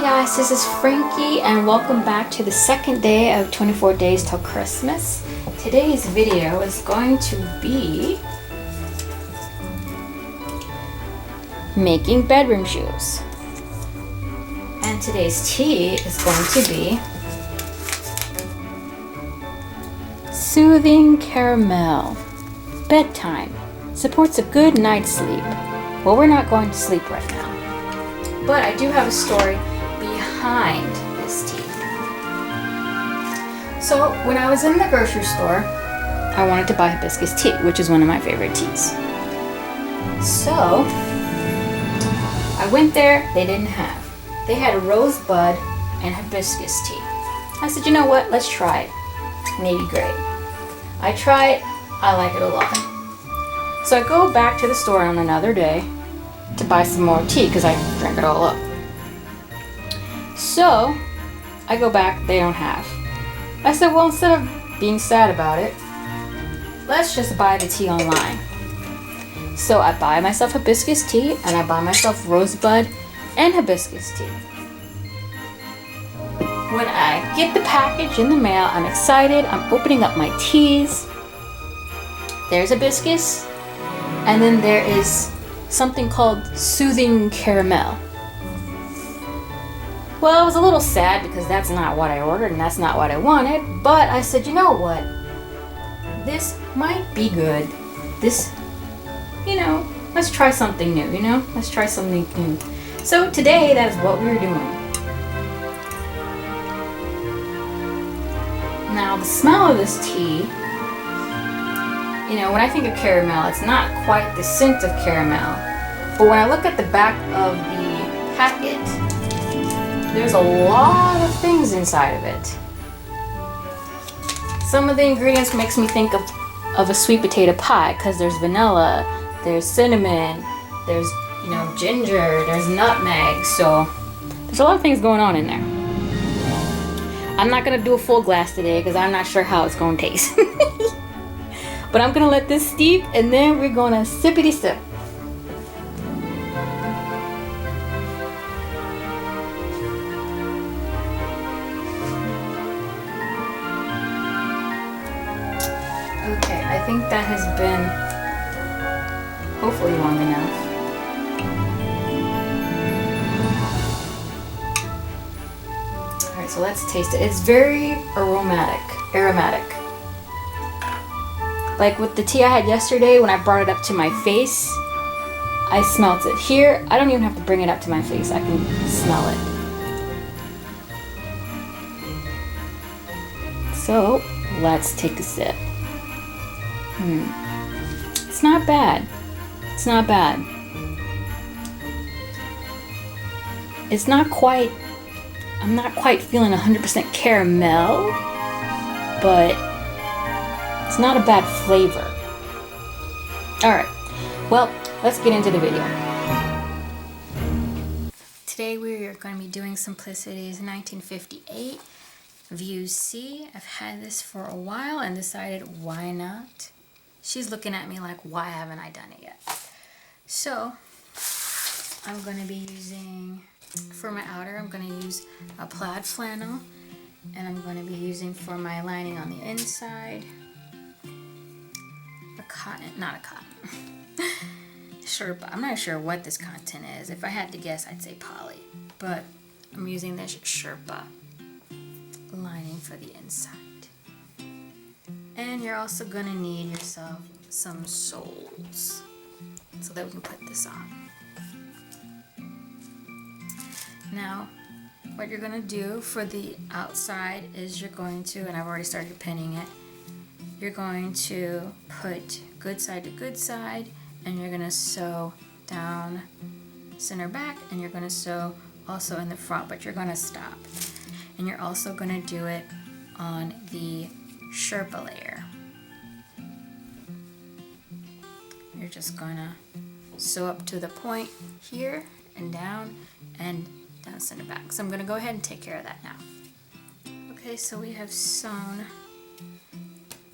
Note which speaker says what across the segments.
Speaker 1: Hey guys, this is Frankie and welcome back to the second day of 24 days till Christmas. Today's video is going to be making bedroom shoes. And today's tea is going to be Soothing Caramel. Bedtime. Supports a good night's sleep. Well, we're not going to sleep right now. But I do have a story behind this tea. So when I was in the grocery store, I wanted to buy hibiscus tea, which is one of my favorite teas. So I went there, they didn't have. They had rosebud and hibiscus tea. I said, you know what, let's try it. Maybe great. I try it, I like it a lot. So I go back to the store on another day to buy some more tea because I drank it all up. So I go back, they don't have. I said, well, instead of being sad about it, let's just buy the tea online. So I buy myself hibiscus tea and I buy myself rosebud and hibiscus tea. When I get the package in the mail, I'm excited. I'm opening up my teas. There's hibiscus, and then there is something called Soothing Caramel. Well, I was a little sad because that's not what I ordered and that's not what I wanted, but I said, you know what? This might be good. This, let's try something new, Let's try something new. So today, that is what we're doing. Now, the smell of this tea, when I think of caramel, it's not quite the scent of caramel. But when I look at the back of the packet, there's a lot of things inside of it. Some of the ingredients makes me think of a sweet potato pie because there's vanilla, there's cinnamon, there's, ginger, there's nutmeg. So there's a lot of things going on in there. I'm not going to do a full glass today because I'm not sure how it's going to taste. But I'm going to let this steep and then we're going to sippity sip. Okay, I think that has been hopefully long enough. Alright, so let's taste it. It's very aromatic. Like with the tea I had yesterday, when I brought it up to my face, I smelt it. Here, I don't even have to bring it up to my face. I can smell it. So, let's take a sip. It's not bad. It's not bad. It's not quite, I'm not quite feeling 100% caramel, but it's not a bad flavor. Alright, well, let's get into the video. Today we are going to be doing Simplicity's 1958 View C. I've had this for a while and decided why not. She's looking at me like, why haven't I done it yet? So, I'm going to be using, for my outer, I'm going to use a plaid flannel. And I'm going to be using for my lining on the inside, not a cotton, Sherpa. I'm not sure what this content is. If I had to guess, I'd say poly. But I'm using this Sherpa lining for the inside. And you're also going to need yourself some soles so that we can put this on. Now, what you're going to do for the outside is you're going to, and I've already started pinning it, you're going to put good side to good side, and you're going to sew down center back, and you're going to sew also in the front, but you're going to stop. And you're also going to do it on the Sherpa layer. You're just going to sew up to the point here and down center back. So I'm going to go ahead and take care of that now. Okay, so we have sewn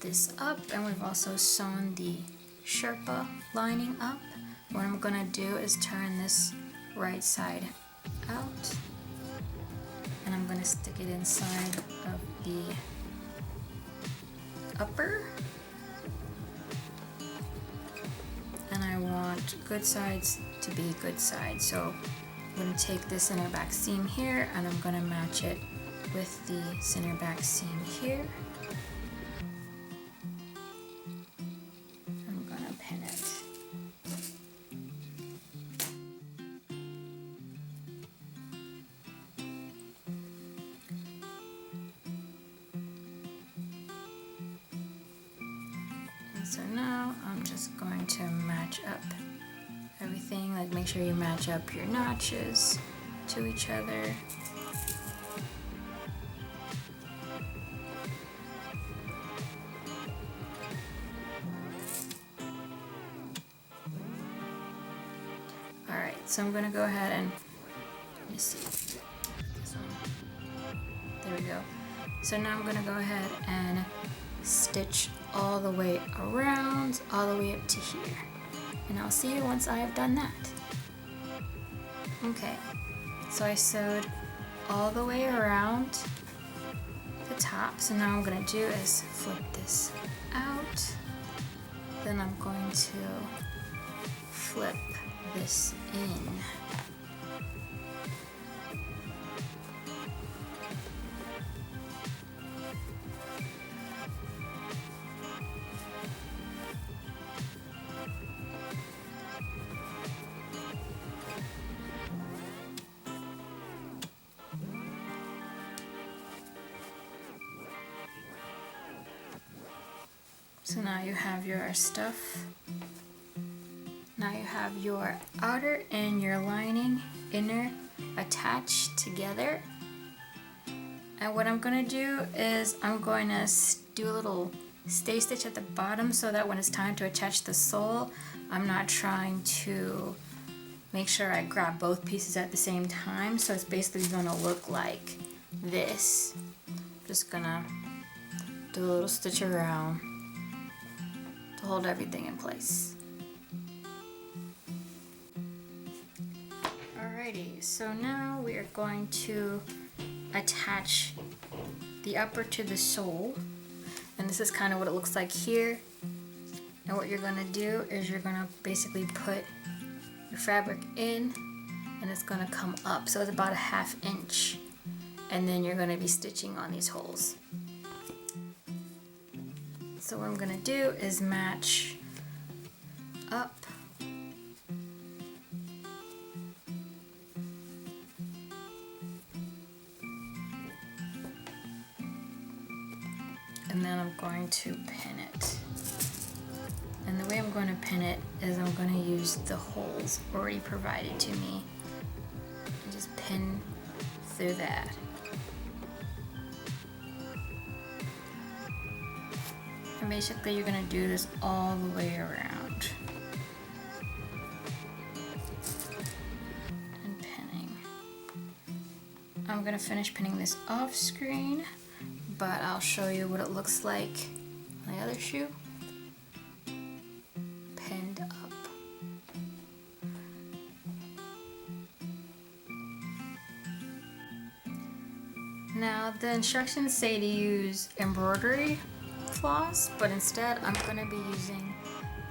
Speaker 1: this up and we've also sewn the Sherpa lining up. What I'm going to do is turn this right side out and I'm going to stick it inside of the upper. And I want good sides to be good sides. So I'm going to take this center back seam here and I'm going to match it with the center back seam here. I'm going to pin it. And so now I'm just going to match up everything, like make sure you match up your notches to each other. Alright, so I'm going to go ahead and, let me see, this one. There we go. So now I'm going to go ahead and stitch all the way around, all the way up to here. And I'll see you once I have done that. Okay, so I sewed all the way around the top. So now what I'm going to do is flip this out. Then I'm going to flip this in. So now you have your stuff. Now you have your outer and your lining, inner, attached together. And what I'm going to do is I'm going to do a little stay stitch at the bottom so that when it's time to attach the sole, I'm not trying to make sure I grab both pieces at the same time. So it's basically going to look like this. Just gonna do a little stitch around to hold everything in place. Alrighty, so now we are going to attach the upper to the sole, and this is kind of what it looks like here. And what you're going to do is you're going to basically put your fabric in and it's going to come up, so it's about a 1/2 inch, and then you're going to be stitching on these holes. So what I'm going to do is match up and then I'm going to pin it. And the way I'm going to pin it is I'm going to use the holes already provided to me and just pin through that. And basically you're going to do this all the way around. And pinning. I'm going to finish pinning this off screen, but I'll show you what it looks like on the other shoe. Pinned up. Now the instructions say to use embroidery floss, but instead I'm going to be using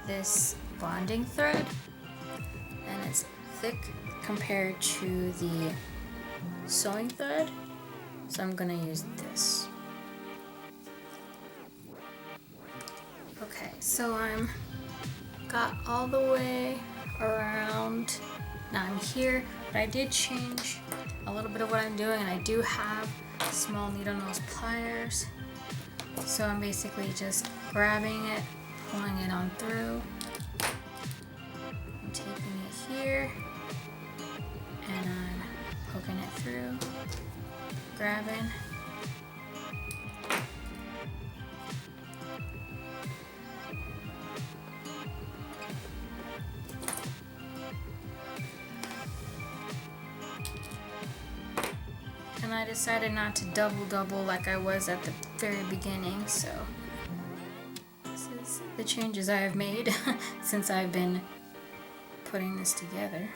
Speaker 1: this bonding thread, and it's thick compared to the sewing thread, so I'm going to use this. Okay, so I'm got all the way around. Now I'm here, but I did change a little bit of what I'm doing, and I do have small needle nose pliers. So I'm basically just grabbing it, pulling it on through. I'm taking it here, and I'm poking it through, grabbing. And I decided not to double like I was at the very beginning, so this is the changes I have made since I've been putting this together.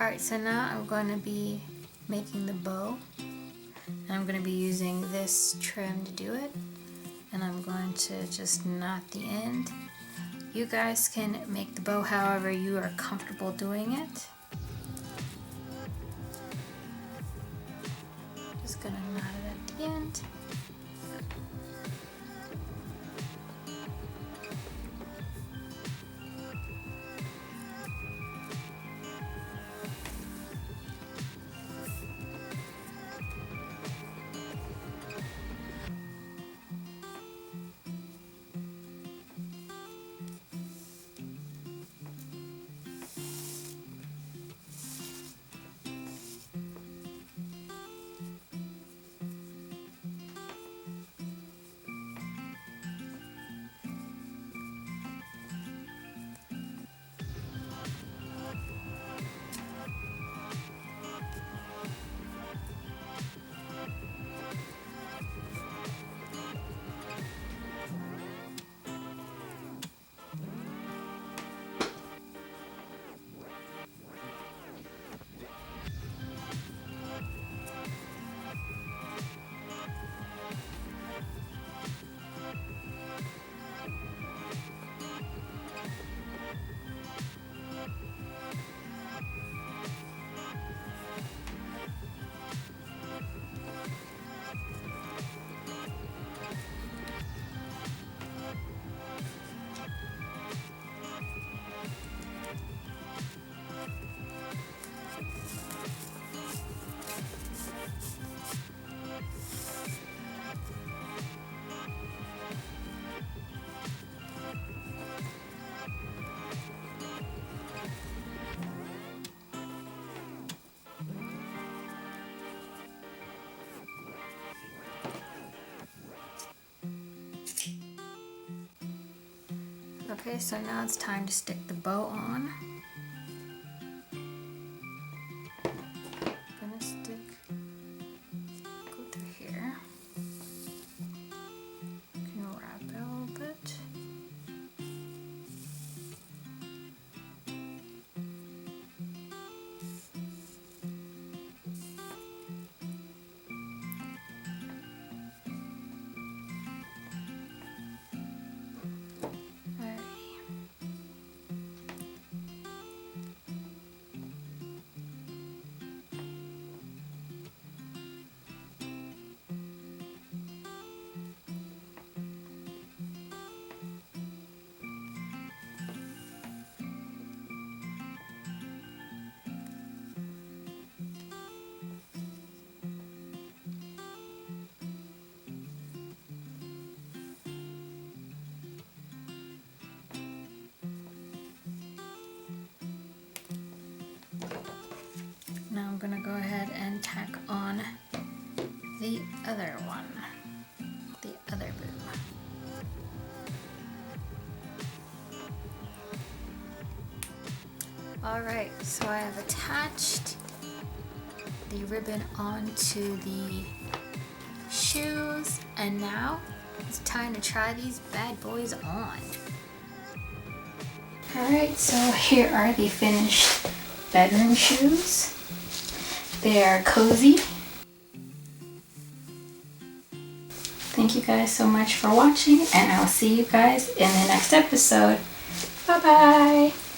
Speaker 1: Alright, so now I'm going to be making the bow. And I'm going to be using this trim to do it. And I'm going to just knot the end. You guys can make the bow however you are comfortable doing it. Just going to knot it at the end. Okay, so now it's time to stick the bow on. I'm gonna go through here. You can wrap it a little bit. Now I'm gonna go ahead and tack on the other one, the other boom. Alright, so I have attached the ribbon onto the shoes, and now it's time to try these bad boys on. Alright, so here are the finished bedroom shoes. They are cozy. Thank you guys so much for watching, and I'll see you guys in the next episode. Bye bye!